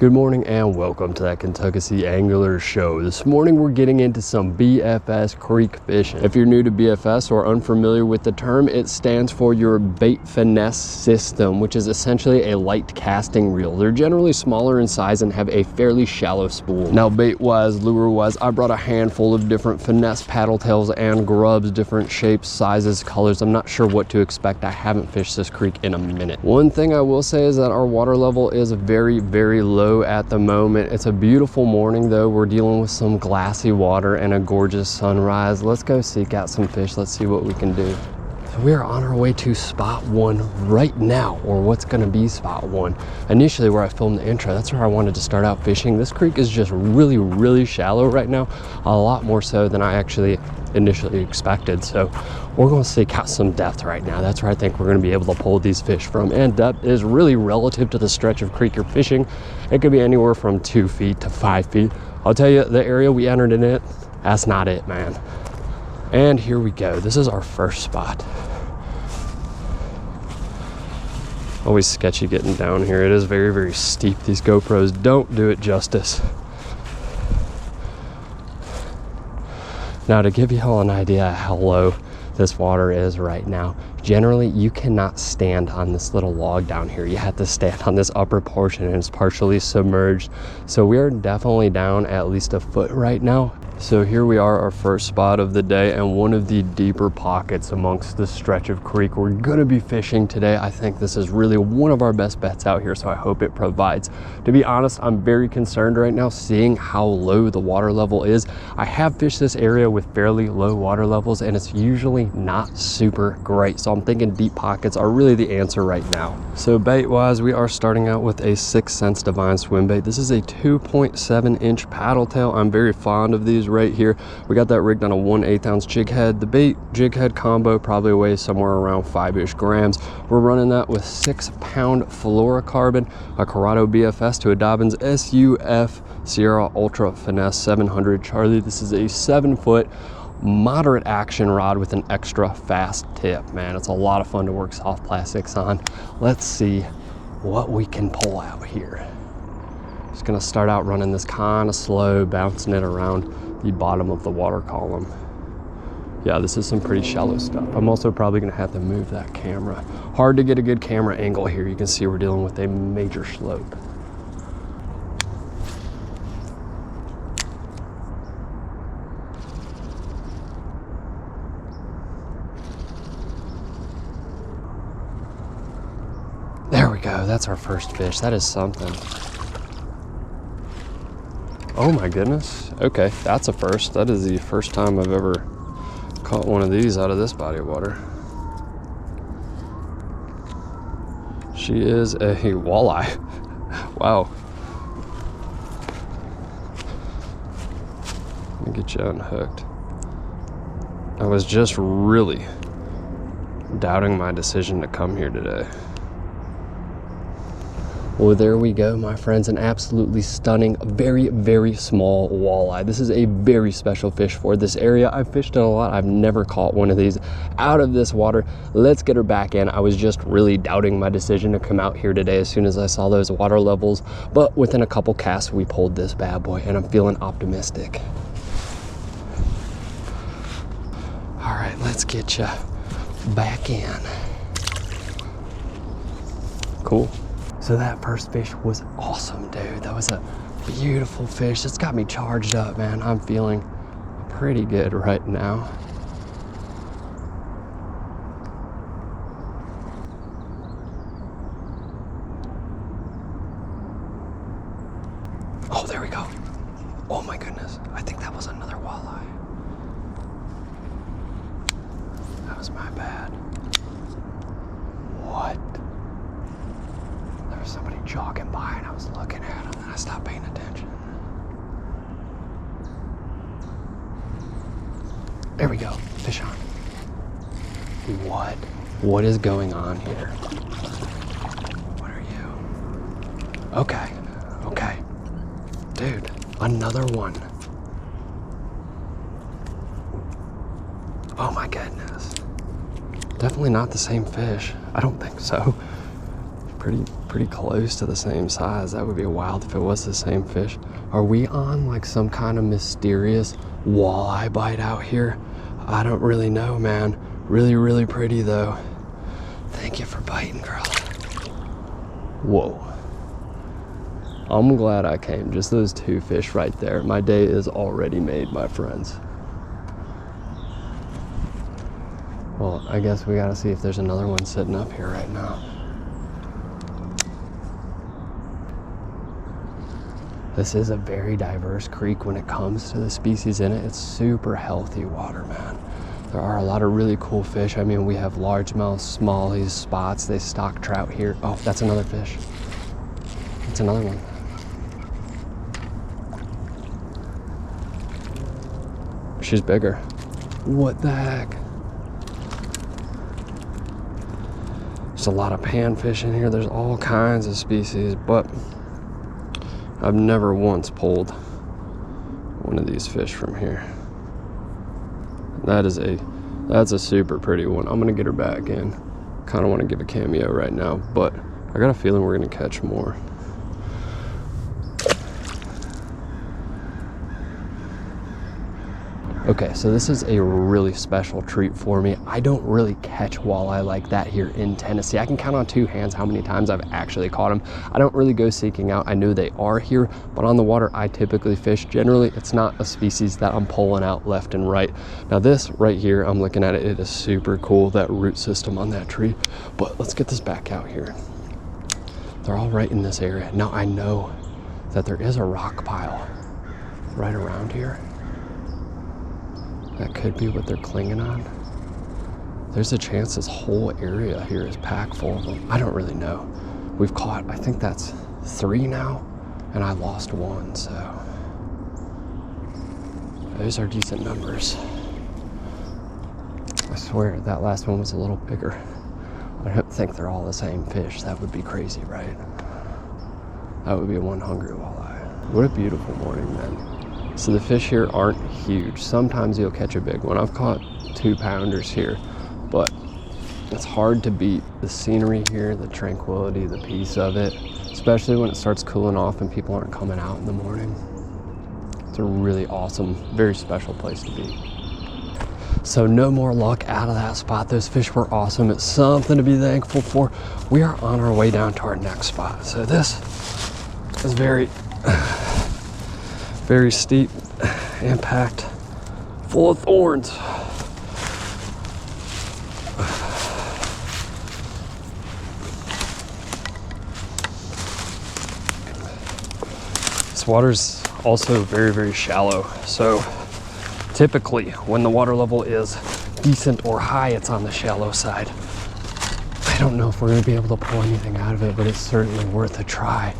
Good morning and welcome to that Kentuckessee Angler Show. This morning we're getting into some BFS creek fishing. If you're new to BFS or unfamiliar with the term, it stands for your bait finesse system, which is essentially a light casting reel. They're generally smaller in size and have a fairly shallow spool. Now bait-wise, lure-wise, I brought a handful of different finesse paddle tails and grubs, different shapes, sizes, colors. I'm not sure what to expect. I haven't fished this creek in a minute. One thing I will say is that our water level is very, very low at the moment. It's a beautiful morning though. We're dealing with some glassy water and a gorgeous sunrise. Let's go seek out some fish. Let's see what we can do. So we are on our way to spot one right now, or what's going to be spot one. Initially where I filmed the intro, that's where I wanted to start out fishing. This creek is just really, really shallow right now, a lot more so than I actually initially expected. So we're going to seek out some depth right now. That's where I think we're going to be able to pull these fish from. And depth is really relative to the stretch of creek you're fishing. It could be anywhere from 2 feet to 5 feet. I'll tell you, the area we entered in it, that's not it, man. And here we go. This is our first spot. Always sketchy getting down here. It is very, very steep. These GoPros don't do it justice. Now, to give you all an idea of how low this water is right now, generally you cannot stand on this little log down here. You have to stand on this upper portion and it's partially submerged. So we are definitely down at least a foot right now. So here we are, our first spot of the day and one of the deeper pockets amongst the stretch of creek we're gonna be fishing today. I think this is really one of our best bets out here, so I hope it provides. To be honest, I'm very concerned right now seeing how low the water level is. I have fished this area with fairly low water levels and it's usually not super great. So I'm thinking deep pockets are really the answer right now. So bait wise, we are starting out with a 6 Sense Divine swim bait. This is a 2.7 inch paddle tail. I'm very fond of these right here. We got that rigged on a 1/8 ounce jig head. The bait jig head combo probably weighs somewhere around 5-ish grams. We're running that with 6-pound fluorocarbon, a Corrado BFS to a Dobbins SUF Sierra Ultra Finesse 700 Charlie. This is a 7-foot moderate action rod with an extra fast tip. Man, it's a lot of fun to work soft plastics on. Let's see what we can pull out here. Just gonna start out running this kind of slow, bouncing it around the bottom of the water column. Yeah, this is some pretty shallow stuff. I'm also probably gonna have to move that camera. Hard to get a good camera angle here. You can see we're dealing with a major slope. There we go, that's our first fish. That is something. Oh my goodness. Okay, that's a first. That is the first time I've ever caught one of these out of this body of water. She is a walleye. Wow. Let me get you unhooked. I was just really doubting my decision to come here today. Well, there we go, my friends, an absolutely stunning, very, very small walleye. This is a very special fish for this area. I've fished it a lot. I've never caught one of these out of this water. Let's get her back in. I was just really doubting my decision to come out here today as soon as I saw those water levels. But within a couple casts, we pulled this bad boy, and I'm feeling optimistic. All right, let's get you back in. Cool. So that first fish was awesome, dude. That was a beautiful fish. It's got me charged up, man. I'm feeling pretty good right now. Oh, there we go. Oh my goodness. I think that was another walleye. That was my bad. What? There was somebody jogging by and I was looking at him and I stopped paying attention. There we go, fish on. What? What is going on here? What are you? Okay, okay. Dude, another one. Oh my goodness. Definitely not the same fish. I don't think so. Pretty pretty close to the same size. That would be wild if it was the same fish. Are we on like some kind of mysterious walleye bite out here? I don't really know, man. Really, really pretty though. Thank you for biting, girl. Whoa. I'm glad I came. Just those 2 fish right there. My day is already made, my friends. Well, I guess we gotta see if there's another one sitting up here right now. This is a very diverse creek when it comes to the species in it. It's super healthy water, man. There are a lot of really cool fish. I mean, we have largemouth, smallies, spots. They stock trout here. Oh, that's another fish. That's another one. She's bigger. What the heck? There's a lot of panfish in here. There's all kinds of species, but I've never once pulled one of these fish from here. That's a super pretty one. I'm gonna get her back in. Kind of want to give a cameo right now, but I got a feeling we're gonna catch more. Okay, so this is a really special treat for me. I don't really catch walleye like that here in Tennessee. I can count on 2 hands how many times I've actually caught them. I don't really go seeking out. I know they are here, but on the water I typically fish. Generally, it's not a species that I'm pulling out left and right. Now this right here, I'm looking at it, it is super cool, that root system on that tree. But let's get this back out here. They're all right in this area. Now I know that there is a rock pile right around here. That could be what they're clinging on. There's a chance this whole area here is packed full of them. I don't really know. We've caught, I think that's 3 now, and I lost 1, so those are decent numbers. I swear that last one was a little bigger. I don't think they're all the same fish. That would be crazy, right? That would be one hungry walleye. What a beautiful morning, man. So the fish here aren't huge. Sometimes you'll catch a big one. I've caught 2-pounders here, but it's hard to beat the scenery here, the tranquility, the peace of it, especially when it starts cooling off and people aren't coming out in the morning. It's a really awesome, very special place to be. So no more luck out of that spot. Those fish were awesome. It's something to be thankful for. We are on our way down to our next spot. So this is very steep and packed full of thorns. This water's also very, very shallow. So typically when the water level is decent or high, it's on the shallow side. I don't know if we're gonna be able to pull anything out of it, but it's certainly worth a try.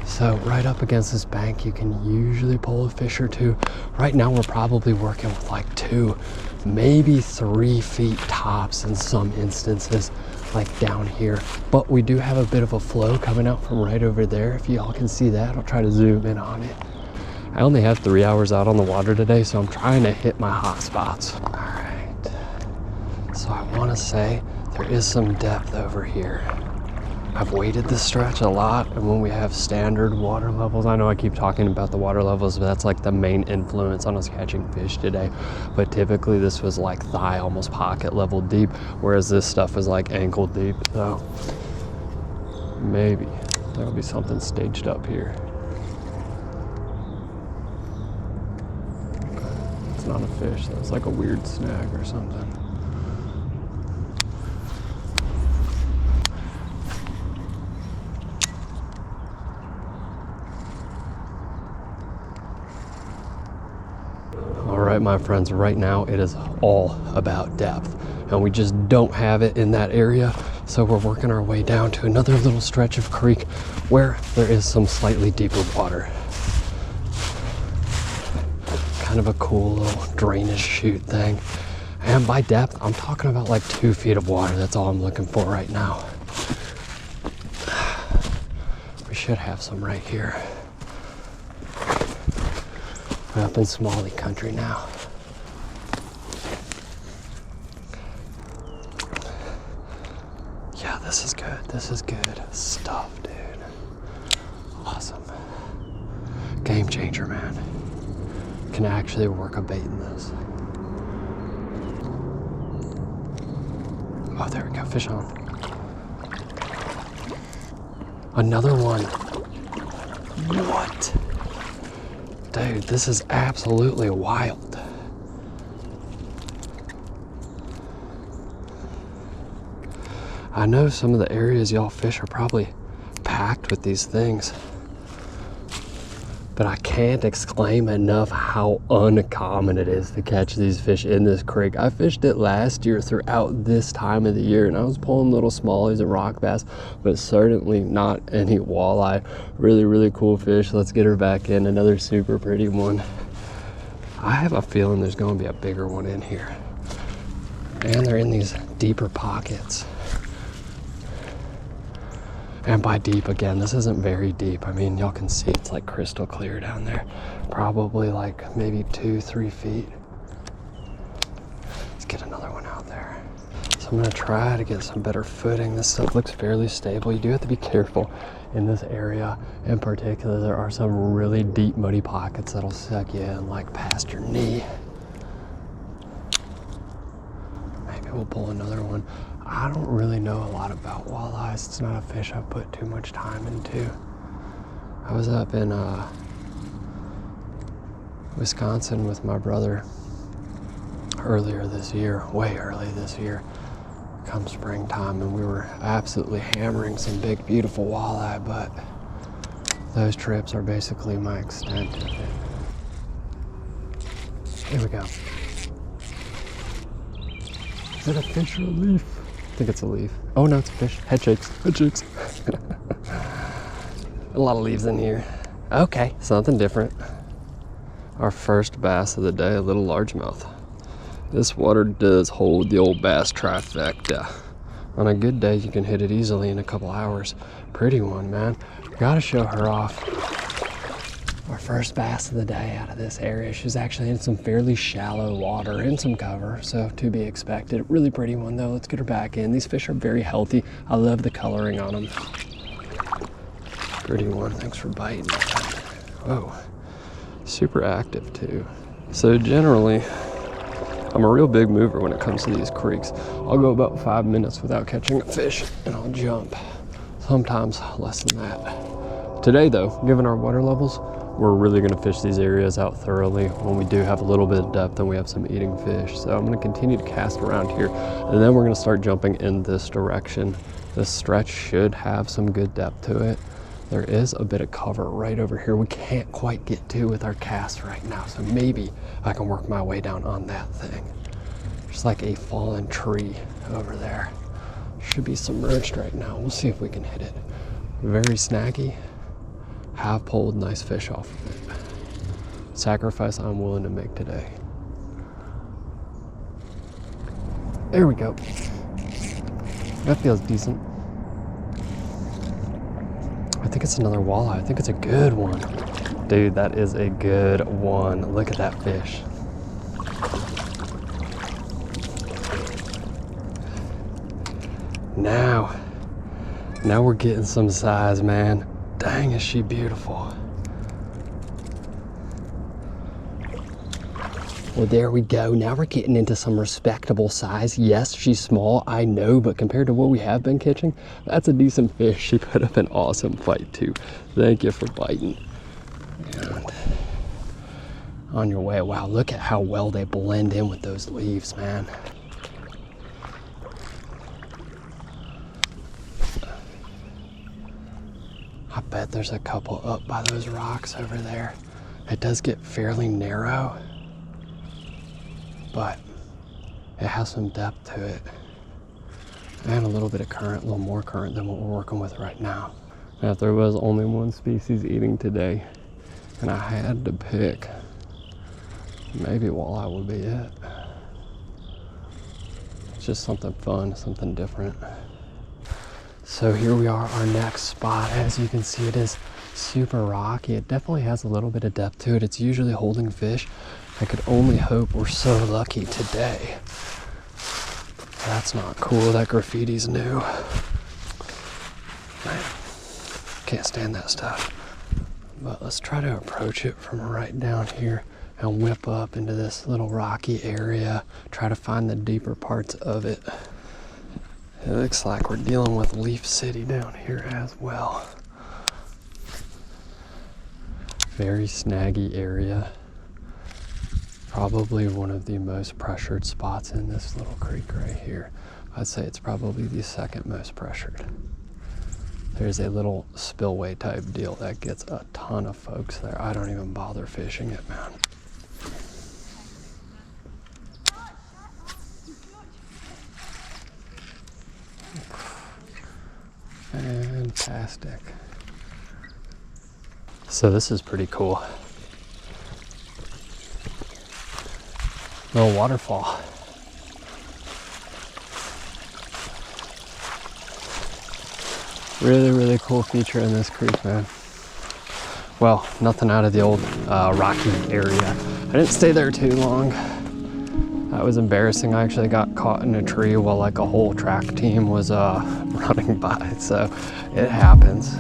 So right up against this bank, you can usually pull a fish or 2. Right now, we're probably working with like 2, maybe 3 feet tops in some instances, like down here. But we do have a bit of a flow coming out from right over there. If y'all can see that, I'll try to zoom in on it. I only have 3 hours out on the water today, so I'm trying to hit my hot spots. All right, so I want to say there is some depth over here. I've waded this stretch a lot, and when we have standard water levels, I know I keep talking about the water levels, but that's like the main influence on us catching fish today. But typically this was like thigh, almost pocket level deep, whereas this stuff was like ankle deep. So maybe there'll be something staged up here. It's not a fish, that's like a weird snag or something. All right, my friends, right now it is all about depth, and we just don't have it in that area. So we're working our way down to another little stretch of creek where there is some slightly deeper water. Kind of a cool little drainage chute thing. And by depth, I'm talking about like 2 feet of water. That's all I'm looking for right now. We should have some right here. We're up in Smallie country now. Yeah, this is good. This is good stuff, dude. Game changer, man. Can actually work a bait in this. Oh, there we go, fish on. Another one. What? Dude, this is absolutely wild. I know some of the areas y'all fish are probably packed with these things, but I can't exclaim enough how uncommon it is to catch these fish in this creek. I fished it last year throughout this time of the year, and I was pulling little smallies and rock bass, but certainly not any walleye. Really, really cool fish. Let's get her back in. Another super pretty one. I have a feeling there's going to be a bigger one in here. And they're in these deeper pockets. And by deep, again, this isn't very deep. I mean, y'all can see it's like crystal clear down there. Probably like maybe 2-3 feet. Let's get another one out there. So I'm gonna try to get some better footing. This stuff looks fairly stable. You do have to be careful in this area. In particular, there are some really deep, muddy pockets that'll suck you in like past your knee. Maybe we'll pull another one. I don't really know a lot about walleyes. It's not a fish I've put too much time into. I was up in Wisconsin with my brother earlier this year, way early this year, come springtime, and we were absolutely hammering some big, beautiful walleye, but those trips are basically my extent of it. Here we go. Is it a fish or a leaf? I think it's a leaf. Oh no, it's a fish. Head shakes, head shakes. A lot of leaves in here. Okay, something different. Our first bass of the day, a little largemouth. This water does hold the old bass trifecta. On a good day, you can hit it easily in a couple hours. Pretty one, man. Gotta show her off. Our first bass of the day out of this area. She's actually in some fairly shallow water and some cover, so to be expected. Really pretty one though. Let's get her back in. These fish are very healthy. I love the coloring on them. Pretty one. Thanks for biting. Whoa. Super active too. So generally, I'm a real big mover when it comes to these creeks. I'll go about 5 minutes without catching a fish and I'll jump. Sometimes less than that. Today though, given our water levels, we're really gonna fish these areas out thoroughly when we do have a little bit of depth and we have some eating fish. So I'm gonna continue to cast around here, and then we're gonna start jumping in this direction. This stretch should have some good depth to it. There is a bit of cover right over here we can't quite get to with our cast right now, so maybe I can work my way down on that thing. There's like a fallen tree over there. Should be submerged right now. We'll see if we can hit it. Very snaggy. Have pulled nice fish off of it. Sacrifice I'm willing to make today. There we go. That feels decent. I think it's another walleye. I think it's a good one. Dude, that is a good one. Look at that fish. Now we're getting some size, man. Dang, is she beautiful. Well, there we go. Now we're getting into some respectable size. Yes, she's small, I know, but compared to what we have been catching, that's a decent fish. She put up an awesome fight too. Thank you for biting. And on your way. Wow, look at how well they blend in with those leaves, man. I bet there's a couple up by those rocks over there. It does get fairly narrow, but it has some depth to it. And a little bit of current, a little more current than what we're working with right now. Now, if there was only one species eating today, and I had to pick, maybe walleye would be it. It's just something fun, something different. So here we are, our next spot. As you can see, it is super rocky. It definitely has a little bit of depth to it. It's usually holding fish. I could only hope we're so lucky today. That's not cool. That graffiti's new. Man, can't stand that stuff. But let's try to approach it from right down here and whip up into this little rocky area, try to find the deeper parts of it. It looks like we're dealing with Leaf City down here as well. Very snaggy area. Probably one of the most pressured spots in this little creek right here. I'd say it's probably the second most pressured. There's a little spillway type deal that gets a ton of folks there. I don't even bother fishing it, man. Fantastic. So this is pretty cool. Little waterfall. Really, really cool feature in this creek, man. Well, nothing out of the old rocky area. I didn't stay there too long. That was embarrassing. I actually got caught in a tree while like a whole track team was running by, so it happens.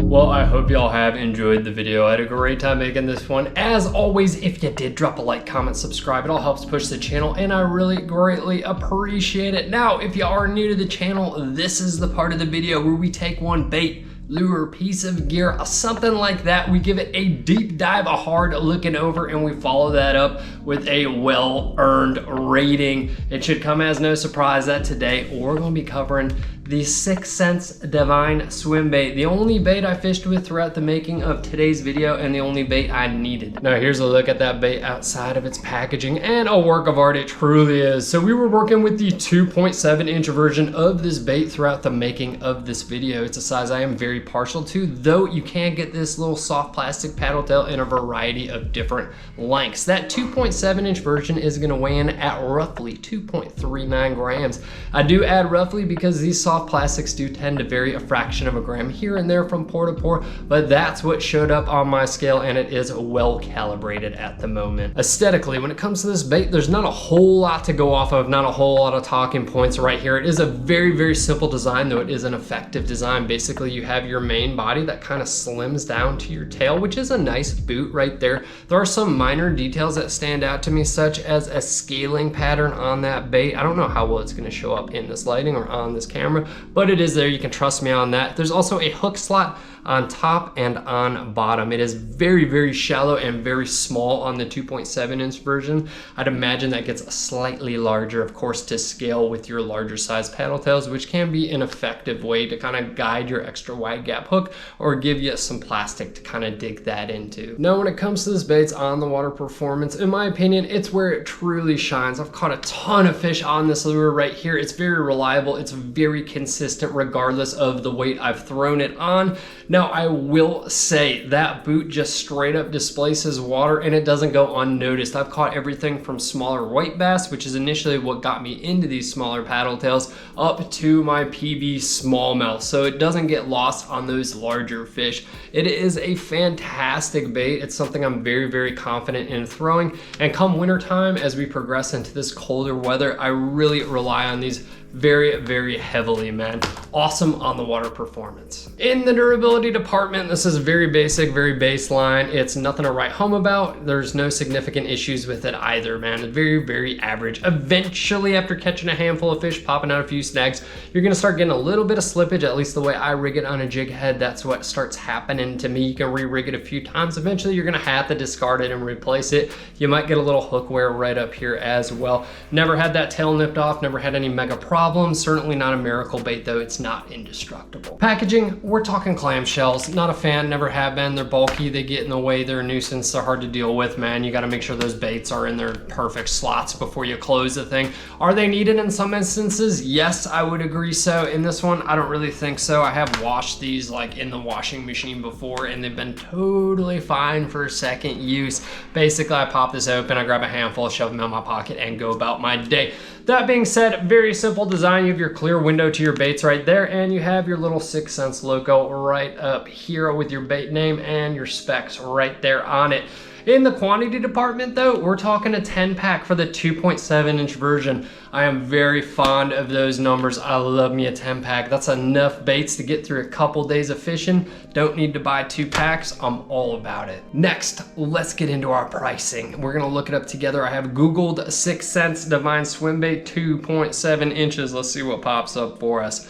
Well, I hope y'all have enjoyed the video. I had a great time making this one. As always, if you did, drop a like, comment, subscribe. It all helps push the channel, and I really greatly appreciate it. Now, if you are new to the channel, this is the part of the video where we take one bait, lure, piece of gear, something like that. We give it a deep dive, a hard looking over, and we follow that up with a well-earned rating. It should come as no surprise that today we're going to be covering the 6th Sense Divine Swim Bait, the only bait I fished with throughout the making of today's video and the only bait I needed. Now here's a look at that bait outside of its packaging, and a work of art it truly is. So we were working with the 2.7 inch version of this bait throughout the making of this video. It's a size I am very partial to, though you can get this little soft plastic paddle tail in a variety of different lengths. That 2.7 inch version is going to weigh in at roughly 2.39 grams. I do add roughly because these soft plastics do tend to vary a fraction of a gram here and there from pour to pour, but that's what showed up on my scale, and it is well calibrated at the moment. Aesthetically, when it comes to this bait, there's not a whole lot to go off of, not a whole lot of talking points right here. It is a very, very simple design, though it is an effective design. Basically, you have your main body that kind of slims down to your tail, which is a nice boot right there. There are some minor details that stand out to me, such as a scaling pattern on that bait. I don't know how well it's going to show up in this lighting or on this camera, but it is there. You can trust me on that. There's also a hook slot on top and on bottom. It is very, very shallow and very small on the 2.7 inch version. I'd imagine that gets slightly larger, of course, to scale with your larger size paddle tails, which can be an effective way to kind of guide your extra wide gap hook or give you some plastic to kind of dig that into. Now, when it comes to this bait's on the water performance, in my opinion, it's where it truly shines. I've caught a ton of fish on this lure right here. It's very reliable. It's very consistent regardless of the weight I've thrown it on. Now, I will say that boot just straight up displaces water, and it doesn't go unnoticed. I've caught everything from smaller white bass, which is initially what got me into these smaller paddle tails, up to my PB smallmouth, so it doesn't get lost on those larger fish. It is a fantastic bait. It's something I'm very, very confident in throwing, and come wintertime, as we progress into this colder weather, I really rely on these very, very heavily, man. Awesome on the water performance. In the durability department, this is very basic, very baseline. It's nothing to write home about. There's no significant issues with it either, man. It's very, very average. Eventually, after catching a handful of fish, popping out a few snags, you're gonna start getting a little bit of slippage, at least the way I rig it on a jig head. That's what starts happening to me. You can re-rig it a few times. Eventually, you're gonna have to discard it and replace it. You might get a little hook wear right up here as well. Never had that tail nipped off, never had any mega problems. Certainly not a miracle bait, though it's not indestructible. Packaging, we're talking clamshells. Not a fan, never have been. They're bulky, they get in the way, they're a nuisance, they're hard to deal with, man. You gotta make sure those baits are in their perfect slots before you close the thing. Are they needed in some instances? Yes, I would agree so. In this one, I don't really think so. I have washed these like in the washing machine before, and they've been totally fine for second use. Basically, I pop this open, I grab a handful, shove them in my pocket, and go about my day. That being said, very simple design. You have your clear window to your baits right there, and you have your little 6th Sense logo right up here with your bait name and your specs right there on it. In the quantity department though, we're talking a 10 pack for the 2.7 inch version. I am very fond of those numbers. I love me a 10 pack. That's enough baits to get through a couple days of fishing. Don't need to buy 2 packs. I'm all about it. Next, let's get into our pricing. We're gonna look it up together. I have Googled 6 cents Divine Swim Bait 2.7 inches. Let's see what pops up for us.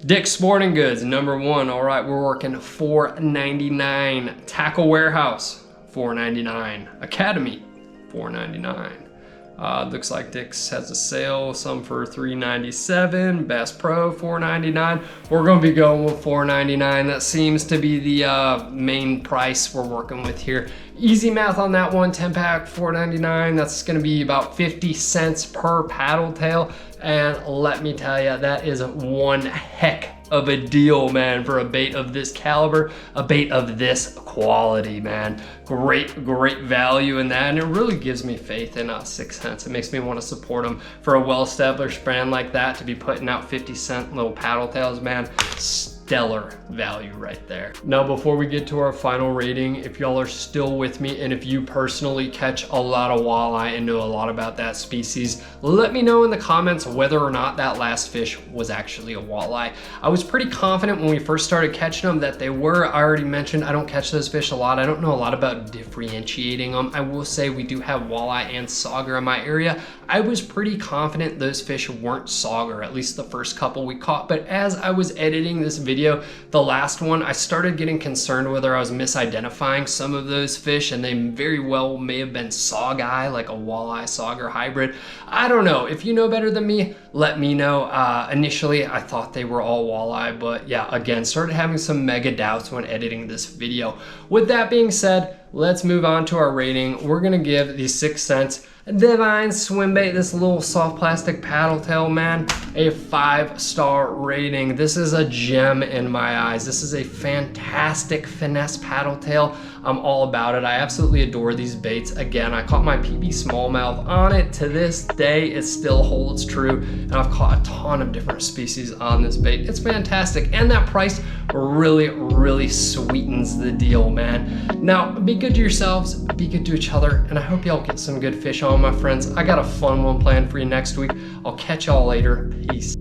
Dick's Sporting Goods, number 1. All right, we're working $4.99. Tackle Warehouse, $4.99. Academy, $4.99. Looks like Dick's has a sale, some for $3.97. Bass Pro, $4.99. We're gonna be going with $4.99. That seems to be the main price we're working with here. Easy math on that one, 10 pack, $4.99. That's gonna be about 50 cents per paddle tail. And let me tell you, that is one heck of a deal, man, for a bait of this caliber, a bait of this quality, man. Great value in that, and it really gives me faith in 6 cents. It makes me want to support them. For a well-established brand like that to be putting out 50-cent little paddle tails, man, stellar value right there. Now, before we get to our final rating, if y'all are still with me and if you personally catch a lot of walleye and know a lot about that species, let me know in the comments whether or not that last fish was actually a walleye. I was pretty confident when we first started catching them that they were. I already mentioned I don't catch those fish a lot. I don't know a lot about differentiating them. I will say we do have walleye and sauger in my area. I was pretty confident those fish weren't sauger, at least the first couple we caught. But as I was editing this video, the last one, I started getting concerned whether I was misidentifying some of those fish, and they very well may have been saugeye, like a walleye sauger hybrid. I don't know. If you know better than me, let me know. Initially, I thought they were all walleye, but yeah, again, started having some mega doubts when editing this video. With that being said, let's move on to our rating. We're gonna give the 6 cents Divine Swim Bait, this little soft plastic paddle tail, man, a 5-star rating. This is a gem in my eyes. This is a fantastic finesse paddle tail. I'm all about it. I absolutely adore these baits. Again, I caught my PB smallmouth on it. To this day, it still holds true. And I've caught a ton of different species on this bait. It's fantastic. And that price really sweetens the deal, man. Now, be good to yourselves, be good to each other, and I hope y'all get some good fish on, my friends. I got a fun one planned for you next week. I'll catch y'all later. Peace.